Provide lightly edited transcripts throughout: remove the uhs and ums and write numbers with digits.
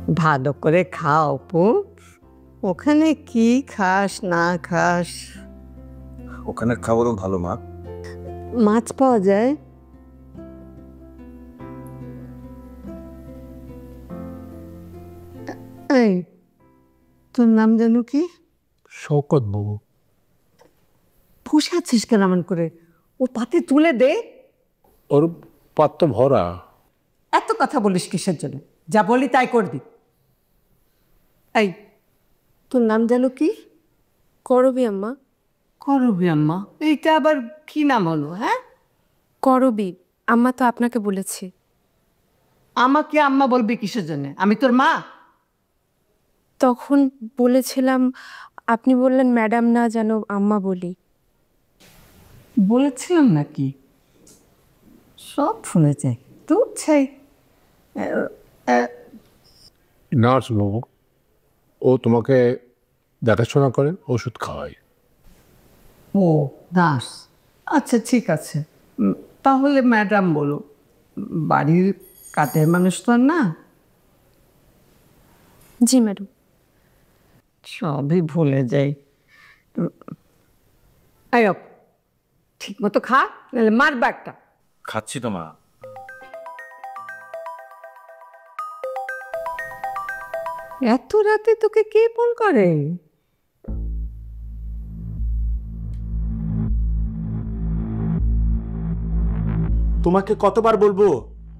ভালো করে খাও অপু। ওখানে কি খাস না খাস? ওখানে খাবারও ভালো মা। মাছ পাওয়া যায়? এই, তোর নাম জানো কি? শওকত বাবু। বসে আছিস কেন এমন করে? ও পাতে তুলে দে। ওর পাত্র ভরা। এত কথা বলিস কিসের জন্য? যা বলি তাই করবি। এই, তোর নাম জানো কি? করবি আম্মা। করবি আম্মা? এইটা আবার কি নাম হলো? হ্যাঁ, করবি আম্মা তো আপনাকে বলেছি। আমাকে আম্মা বলবি কিসের জন্য? আমি তোর মা? তখন বলেছিলাম, আপনি বললেন ম্যাডাম না যেন আম্মা বলি। বলেছিলাম নাকি? সব শুনেছে। তুই চাই নার্স বাবু, ও তোমাকে দেখাশোনা করেন, ওষুধ খাওয়ায়। ও নার্স, আচ্ছা ঠিক আছে। তাহলে ম্যাডাম বলো। বাড়ির কাজের মানুষ তো আর না। জি ম্যাডাম। সবই ভুলে যাই। আয় ঠিক মতো খা, নাহলে মারবা একটা। খাচ্ছি তো মা। এত রাতে তোকে কে ফোন করে? তোমাকে কতবার বলবো,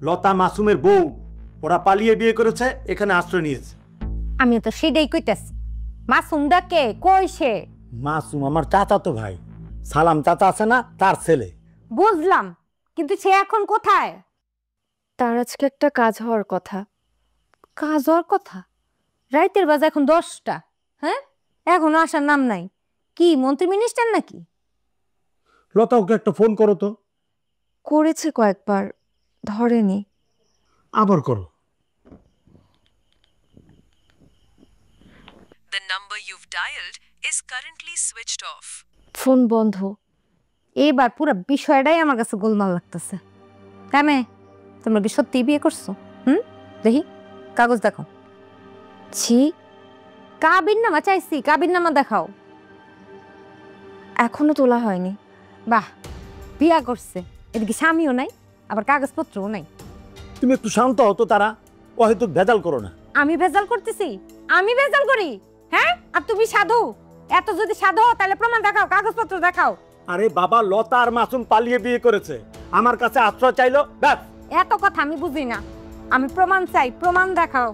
লতা মাসুমের বউ, ওরা পালিয়ে বিয়ে করেছে, এখানে আশ্রয় নিয়েছে। আমি তো সেটাই কইতাছি। মাসুম ডাকে কই সে? মাসুম আমার চাচাতো ভাই, সালাম চাচা আছে না, তার ছেলে। বুঝলাম, কিন্তু সে এখন কোথায়? তার আজকে একটা কাজ হওয়ার কথা। কাজ হওয়ার কথা? রাইতের বাজে এখন 10টা। হ্যাঁ, এখনো আসার নাম নাই। কি মন্ত্রী মিনিস্টার নাকি? লতা, ওকে একটা ফোন করো তো। করেছে কয়েকবার, ধরেনি। আবার করো। The number you've dialed is currently switched off. Phone বন্ধ। এবার পুরো বিষয়টাই আমার কাছে গোলমাল লাগতেছে। কেন, তোমরা কি সত্যি বিয়ে করছো? দেখি কাগজ দেখাও। ছি, কাবির নামা চাইছি, কাবির নামা দেখাও। এখনো তোলা হয়নি। বাহ, বিয়া করছে, এদিকে স্বামীও নাই, আবার কাগজপত্রও নাই। তুমি একটু শান্ত হতো, তারা ও হয়তো ভেজাল করো না। আমি ভেজাল করতেছি? আমি ভেজাল করি? হ্যাঁ, আর তুমি সাধু? এত যদি সাধু হও তাহলে প্রমাণ দেখাও, কাগজপত্র দেখাও। আরে বাবা, লতা আর মাসুম পালিয়ে বিয়ে করেছে, আমার কাছে আশ্রয় চাইলো, ব্যাস। এত কথা আমি বুঝি না, আমি প্রমাণ চাই, প্রমাণ দেখাও।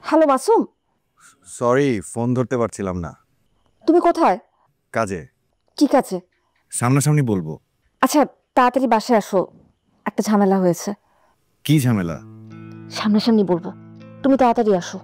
হ্যালো মাসুম। সরি, ফোন ধরতে পারছিলাম না। তুমি কোথায়? কাজে। ঠিক আছে, সামনাসামনি বলবো। আচ্ছা তাড়াতাড়ি বাসায় আসো, একটা ঝামেলা হয়েছে। কি ঝামেলা? সামনাসামনি বলবো, তুমি তাড়াতাড়ি আসো।